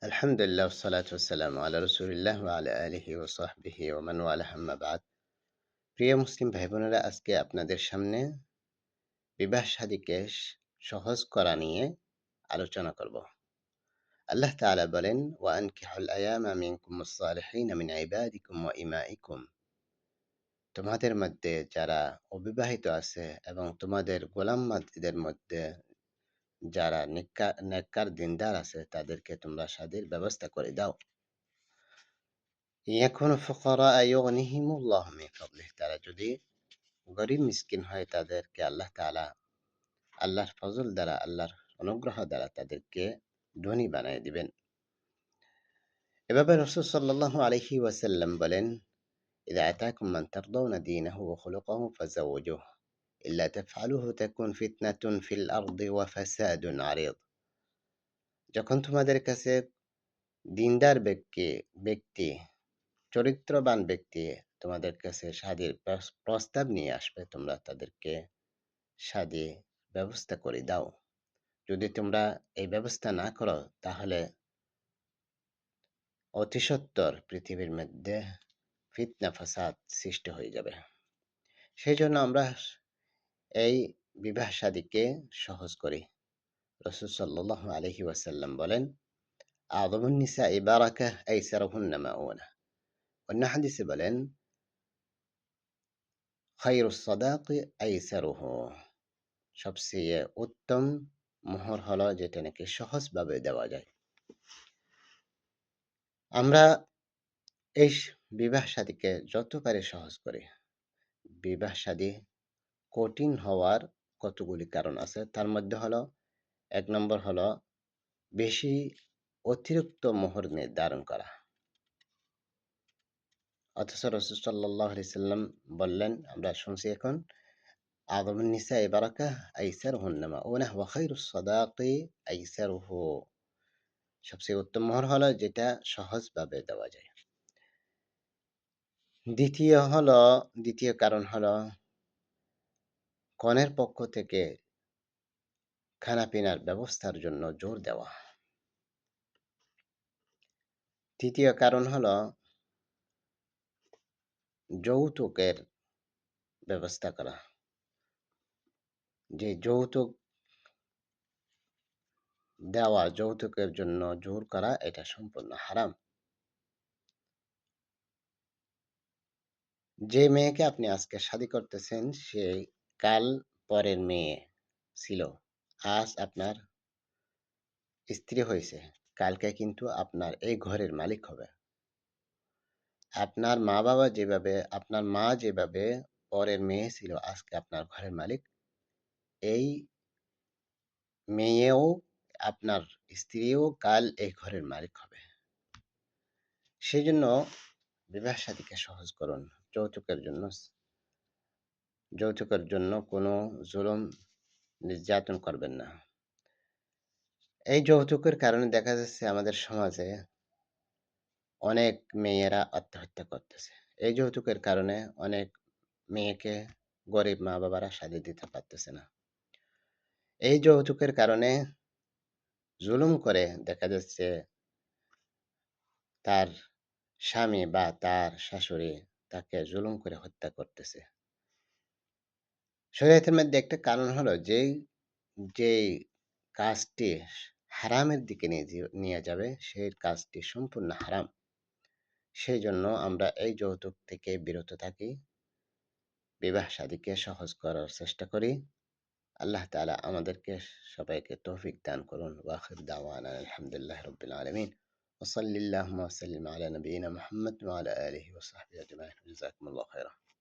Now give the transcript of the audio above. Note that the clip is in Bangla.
আলহামদুলিল্লাহ ওয়াসসালাতু ওয়াসসালামু আলা রাসূলিল্লাহ ওয়া আলা আলিহি ওয়া সাহবিহি ওয়া মান ওয়ালাহ আম্মা বা'দ। প্রিয় মুসলিম ভাই বোনেরা, আজকে আপনাদের সামনে বিবাহ শাদীকে সহজ করা নিয়ে আলোচনা করব। আল্লাহ তাআলা বলেন, ওয়া আনকিহুল আয়ামা মিনকুমুস সালিহিনা মিন ইবাদিকুম ওয়া ইমাইকুম। তোমাদের মধ্যে যারা অবিবাহিত আছে এবং তোমাদের গোলাম মাদ্রিদের মধ্যে যারা নেককার দিনদার আছে তাদেরকে তোমরা শাদীর ব্যবস্থা করে দাও। ইয়াকুনু ফুকারাআ ইউগনিহিমুল্লাহু মিন ফাদলিহি। তারা যদি গরীব মিসকিন হয় তাদেরকে আল্লাহ তাআলা আল্লাহর ফজল দ্বারা, আল্লাহর অনুগ্রহ দ্বারা তাদেরকে ধনী বানায় দিবেন। এভাবে রাসূল সাল্লাল্লাহু আলাইহি ওয়াসাল্লাম বলেন, ইযা আতাকুম মান তারদাউনা দীনাহু ওয়া খুলুকাহু ফাযাওwijuhu ইল্লা তাফআলুহু তাকুন ফিতনাতুন ফিল আরদি ওয়া ফাসাদুন আরিদ। যখন তোমাদের কাছে দ্বীনদার ব্যক্তি চরিত্রবান ব্যক্তি তোমাদের কাছে শাদীর প্রস্তাব নিয়ে আসবে, তোমরা তাদেরকে শাদী ব্যবস্থা করে দাও। যদি তোমরা এই ব্যবস্থা না করো তাহলে অতি সত্বর পৃথিবীর মধ্যে ফিতনা ফাসাদ সৃষ্টি হয়ে যাবে। সেই জন্য আমরা এই বিবাহ শাদীকে সহজ করি। রাসূল সাল্লাল্লাহু আলাইহি ওয়াসাল্লাম বলেন, আযমুন নিসাই বারাকাহ আইসারুহুন্না মাউনা। অন্য হাদিসে বলেন, খায়রুস সাদাকি আইসারুহু। সবচেয়ে উত্তম মোহর হলো যেটা নাকি সহজভাবে দেওয়া যায়। আমরা এই বিবাহ শাদীকে যত পারি সহজ করি। বিবাহ শাদী কঠিন হওয়ার কতগুলি কারণ আছে। তার মধ্যে হলো, ১ নম্বর হলো বেশি অতিরিক্ত মোহর নির্ধারণ করা। অথচ রাসূল সাল্লাল্লাহু আলাইহি সাল্লাম বললেন, আমরা শুনছি এখন, আযমুন নিসাই বারাকাহ আইসারুহুন্না মাউনাহ ওয়া খায়রুস সাদাকি আইসারুহু। সবচেয়ে উত্তম মোহর হলো যেটা সহজভাবে দেওয়া যায়। দ্বিতীয় কারণ হলো কনের পক্ষ থেকে খানাপিনার ব্যবস্থার জন্য জোর দেওয়া। তৃতীয় কারণ হলো যৌতুকের ব্যবস্থা করা। যে যৌতুক দেওয়া, যৌতুকের জন্য জোর করা, এটা সম্পূর্ণ হারাম। যে মেয়েকে আপনি আজকে শাদী করতেছেন সে কাল পরের মেয়ে ছিল, আজ আপনার স্ত্রী হয়েছে, কালকে কিন্তু আপনার এই ঘরের মালিক হবে। আপনার মা যেভাবে পরের মেয়ে ছিল, আজকে আপনার ঘরের মালিক, এই মেয়েও, আপনার স্ত্রীও কাল এই ঘরের মালিক হবে। সেজন্য বিবাহ শাদীকে সহজ করুন। যৌতুকের জন্য কোনো জুলুম নির্যাতন করবেন না। এই যৌতুকের কারণে দেখা যাচ্ছে আমাদের সমাজে অনেক মেয়েরা আত্মহত্যা করতেছে। এই যৌতুকের কারণে অনেক মেয়েকে গরিব মা বাবারা শাদী দিতে পারতেছে না। এই যৌতুকের কারণে জুলুম করে দেখা যাচ্ছে তার স্বামী বা তার শাশুড়ি তাকে জুলুম করে হত্যা করতেছে। শরীয়তের মধ্যে একটা কারণ হলো, যেই কাজটি হারামের দিকে নিয়ে যাবে সেই কাজটি সম্পূর্ণ হারাম। সেই জন্য আমরা এই যৌতুক থেকে বিরত থাকি, বিবাহ শাদীকে সহজ করার চেষ্টা করি। আল্লাহ তাআলা আমাদেরকে সবাইকে তৌফিক দান করুন। ওয়া আখির দাওয়ানা আলহামদুলিল্লাহি রাব্বিল আলামিন। ওয়া সাল্লাল্লাহু ওয়া সাল্লিম আলা নবিয়িনা মুহাম্মদ ওয়া আলা আলিহি ওয়া সাহবিহি আজমাইন। জাযাকুমুল্লাহু খাইরান।